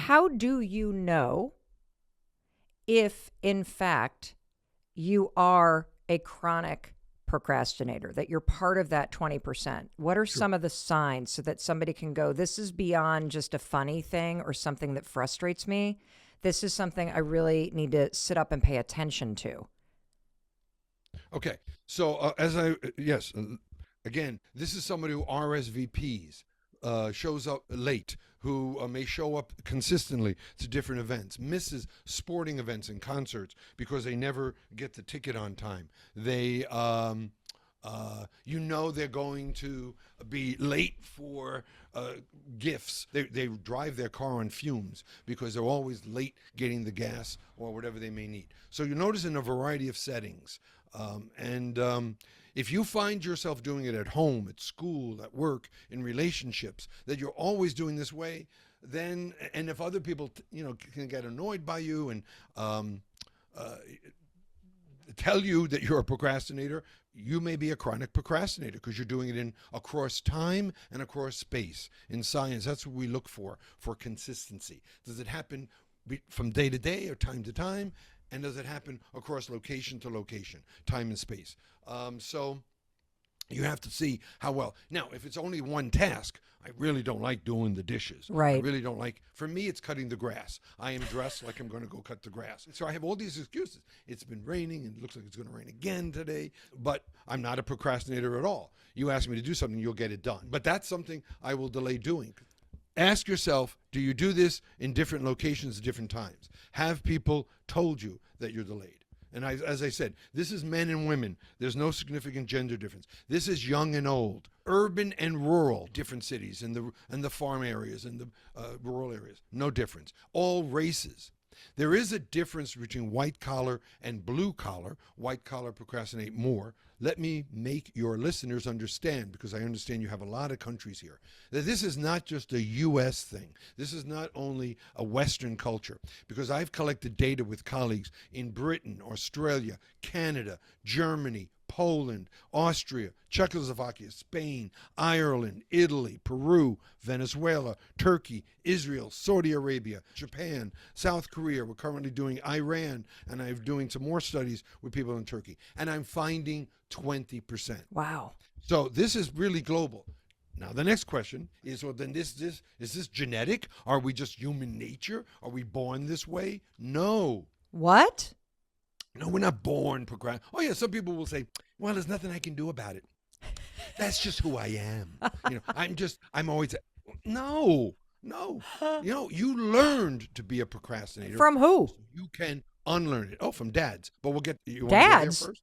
how do you know if, in fact, you are a chronic procrastinator, that you're part of that 20%? What are some of the signs so that somebody can go, this is beyond just a funny thing or something that frustrates me? This is something I really need to sit up and pay attention to. Okay. So again, this is somebody who RSVPs, shows up late, who may show up consistently to different events, misses sporting events and concerts because they never get the ticket on time. They're going to be late for gifts. They drive their car on fumes because they're always late getting the gas or whatever they may need. So you notice in a variety of settings. If you find yourself doing it at home, at school, at work, in relationships, that you're always doing this way, then, and if other people, can get annoyed by you and tell you that you're a procrastinator, you may be a chronic procrastinator because you're doing it across time and across space. In science, that's what we look for consistency. Does it happen from day to day or time to time? And does it happen across location to location, time and space? So you have to see how well. Now, if it's only one task, I really don't like doing the dishes. Right. I really don't like, for me, it's cutting the grass. I am dressed like I'm going to go cut the grass. So I have all these excuses. It's been raining and it looks like it's going to rain again today, but I'm not a procrastinator at all. You ask me to do something, you'll get it done. But that's something I will delay doing. Ask yourself, do you do this in different locations at different times? Have people told you that you're delayed? And as I said, this is men and women. There's no significant gender difference. This is young and old, urban and rural, different cities and the farm areas and the rural areas. No difference. All races. There is a difference between white collar and blue collar. White collar procrastinate more. Let me make your listeners understand, because I understand you have a lot of countries here, that this is not just a U.S. thing. This is not only a Western culture, because I've collected data with colleagues in Britain, Australia, Canada, Germany, Poland, Austria, Czechoslovakia, Spain, Ireland, Italy, Peru, Venezuela, Turkey, Israel, Saudi Arabia, Japan, South Korea. We're currently doing Iran, and I'm doing some more studies with people in Turkey. And I'm finding 20%. Wow. So this is really global. Now, the next question is, well, then is this genetic? Are we just human nature? Are we born this way? No. What? No, we're not born procrastinating. Oh, yeah, some people will say, well, there's nothing I can do about it. That's just who I am. I'm always, no. You learned to be a procrastinator. From who? So you can unlearn it. Oh, from dads. But we'll get, you want Dads? to go there first?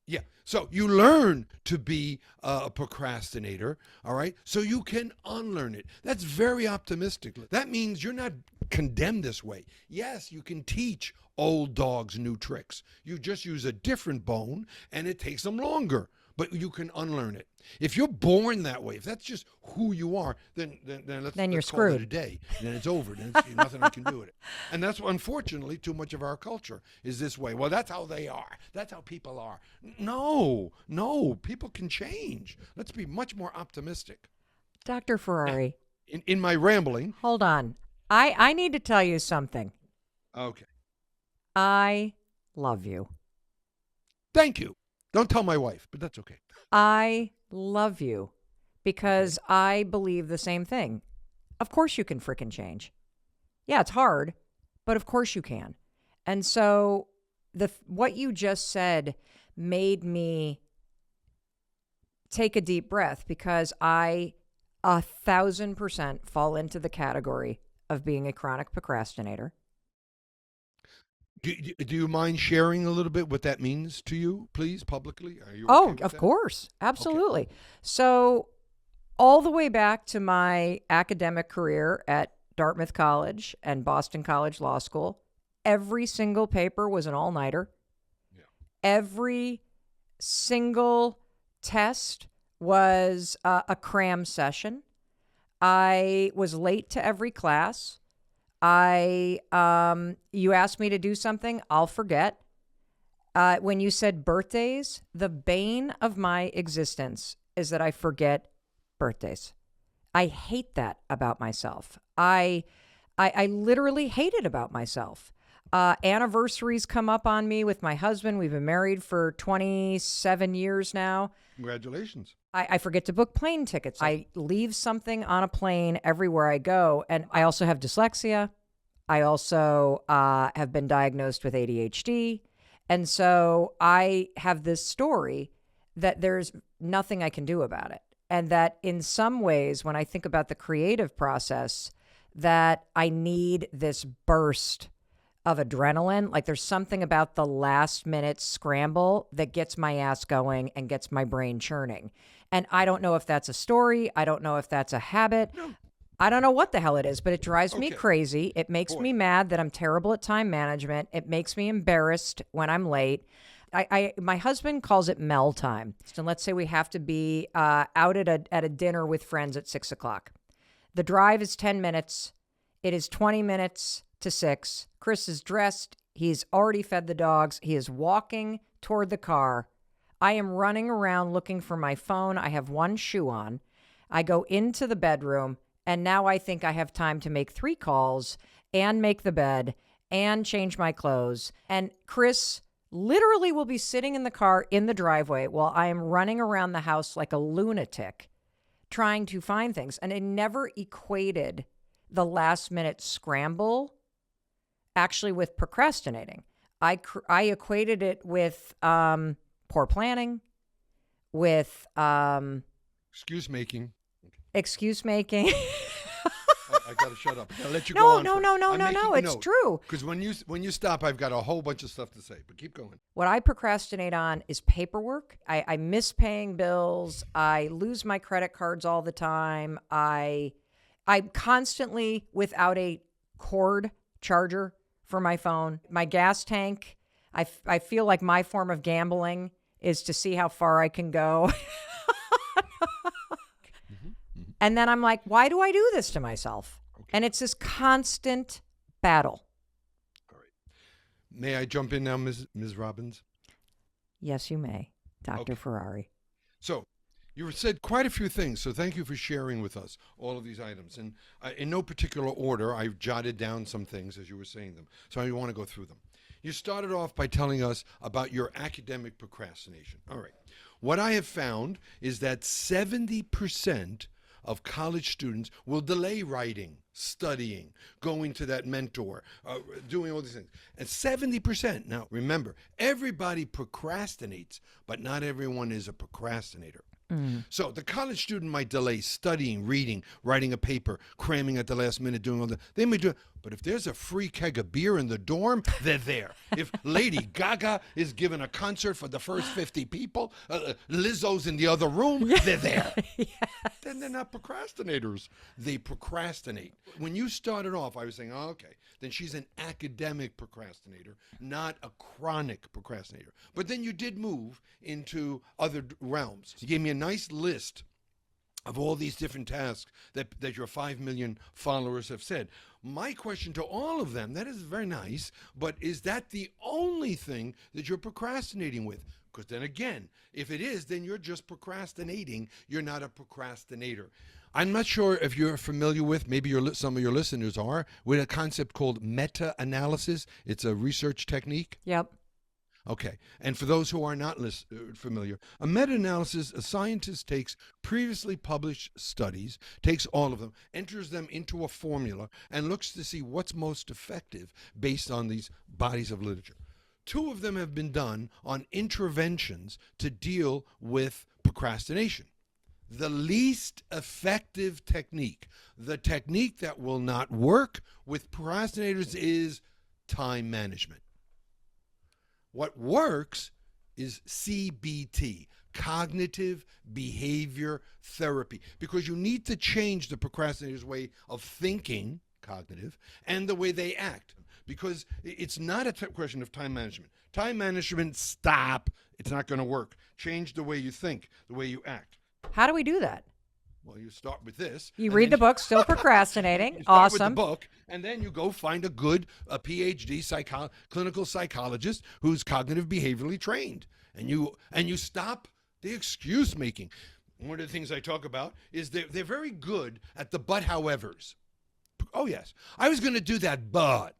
Yeah. So you learn to be a procrastinator, all right? So you can unlearn it. That's very optimistic. That means you're not condemned this way. Yes, you can teach old dogs new tricks. You just use a different bone, and it takes them longer. But you can unlearn it. If you're born that way, if that's just who you are, then let's you're call it screwed. a day. Then it's over. Then there's nothing I can do with it. And that's, unfortunately, too much of our culture is this way. Well, that's how they are. That's how people are. No, people can change. Let's be much more optimistic. Dr. Ferrari. In my rambling. Hold on. I need to tell you something. Okay. I love you. Thank you. Don't tell my wife, but that's okay. I love you because I believe the same thing. Of course you can frickin' change. Yeah, it's hard, but of course you can. And so what you just said made me take a deep breath, because I 1,000% fall into the category of being a chronic procrastinator. Do you mind sharing a little bit what that means to you, please, publicly? Are you okay with of that? course. Absolutely. Okay. So all the way back to my academic career at Dartmouth College and Boston College Law School, every single paper was an all-nighter. Yeah. Every single test was a cram session. I was late to every class. You asked me to do something, I'll forget. When you said birthdays, the bane of my existence is that I forget birthdays. I hate that about myself. I I literally hate it about myself. Anniversaries come up on me with my husband. We've been married for 27 years now. Congratulations. I forget to book plane tickets. I leave something on a plane everywhere I go. And I also have dyslexia. I also have been diagnosed with ADHD. And so I have this story that there's nothing I can do about it. And that in some ways, when I think about the creative process, that I need this burst of adrenaline. Like there's something about the last minute scramble that gets my ass going and gets my brain churning. And I don't know if that's a story. I don't know if that's a habit. No. I don't know what the hell it is, but it drives me Okay. crazy. It makes me mad that I'm terrible at time management. It makes me embarrassed when I'm late. My husband calls it Mel time. So let's say we have to be out at a dinner with friends at 6 o'clock. The drive is 10 minutes. It is 20 minutes to 6. Chris is dressed. He's already fed the dogs. He is walking toward the car. I am running around looking for my phone. I have one shoe on. I go into the bedroom, and now I think I have time to make 3 calls and make the bed and change my clothes. And Chris literally will be sitting in the car in the driveway while I am running around the house like a lunatic trying to find things. And I never equated the last minute scramble actually with procrastinating. I equated it with poor planning, with Excuse making. excuse making. I got to shut up. I'll let you go No, on. no. It's true. Because when you stop, I've got a whole bunch of stuff to say. But keep going. What I procrastinate on is paperwork. I miss paying bills. I lose my credit cards all the time. I'm constantly without a cord charger for my phone. My gas tank, I feel like my form of gambling is to see how far I can go. And then I'm like, why do I do this to myself? Okay. And it's this constant battle. All right. May I jump in now, Ms. Robbins? Yes, you may, Dr. Ferrari. So you said quite a few things, so thank you for sharing with us all of these items. And in no particular order, I've jotted down some things as you were saying them, so I want to go through them. You started off by telling us about your academic procrastination. All right. What I have found is that 70% of college students will delay writing, studying, going to that mentor, doing all these things. And 70%. Now, remember, everybody procrastinates, but not everyone is a procrastinator. So the college student might delay studying, reading, writing a paper, cramming at the last minute, doing all that. They may do it. But if there's a free keg of beer in the dorm, they're there. If Lady Gaga is giving a concert for the first 50 people, Lizzo's in the other room, they're there. Yes. Then they're not procrastinators. They procrastinate. When you started off, I was saying, oh, okay, then she's an academic procrastinator, not a chronic procrastinator. But then you did move into other realms. You gave me a nice list of all these different tasks that your 5 million followers have said. My question to all of them, that is very nice, but is that the only thing that you're procrastinating with? Because then again, if it is, then you're just procrastinating. You're not a procrastinator. I'm not sure if you're familiar with, maybe some of your listeners are, with a concept called meta-analysis. It's a research technique. Yep. Okay, and for those who are not familiar, a meta-analysis, a scientist takes previously published studies, takes all of them, enters them into a formula, and looks to see what's most effective based on these bodies of literature. 2 of them have been done on interventions to deal with procrastination. The least effective technique, the technique that will not work with procrastinators, is time management. What works is CBT, cognitive behavior therapy, because you need to change the procrastinator's way of thinking, cognitive, and the way they act, because it's not a question of time management. Time management, stop. It's not going to work. Change the way you think, the way you act. How do we do that? Well, you start with this. You read the book, Still Procrastinating. You start Awesome. with the book, and then you go find a good PhD clinical psychologist who's cognitive behaviorally trained, and you stop the excuse making. One of the things I talk about is they're very good at the but howevers. Oh, yes. I was going to do that, but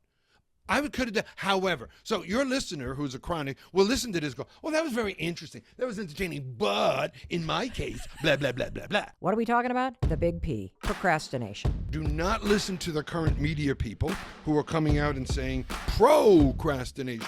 I could have done. However, so your listener who's a chronic will listen to this and go, well, that was very interesting. That was entertaining. But in my case, blah, blah, blah, blah, blah. What are we talking about? The big P, procrastination. Do not listen to the current media people who are coming out and saying procrastination.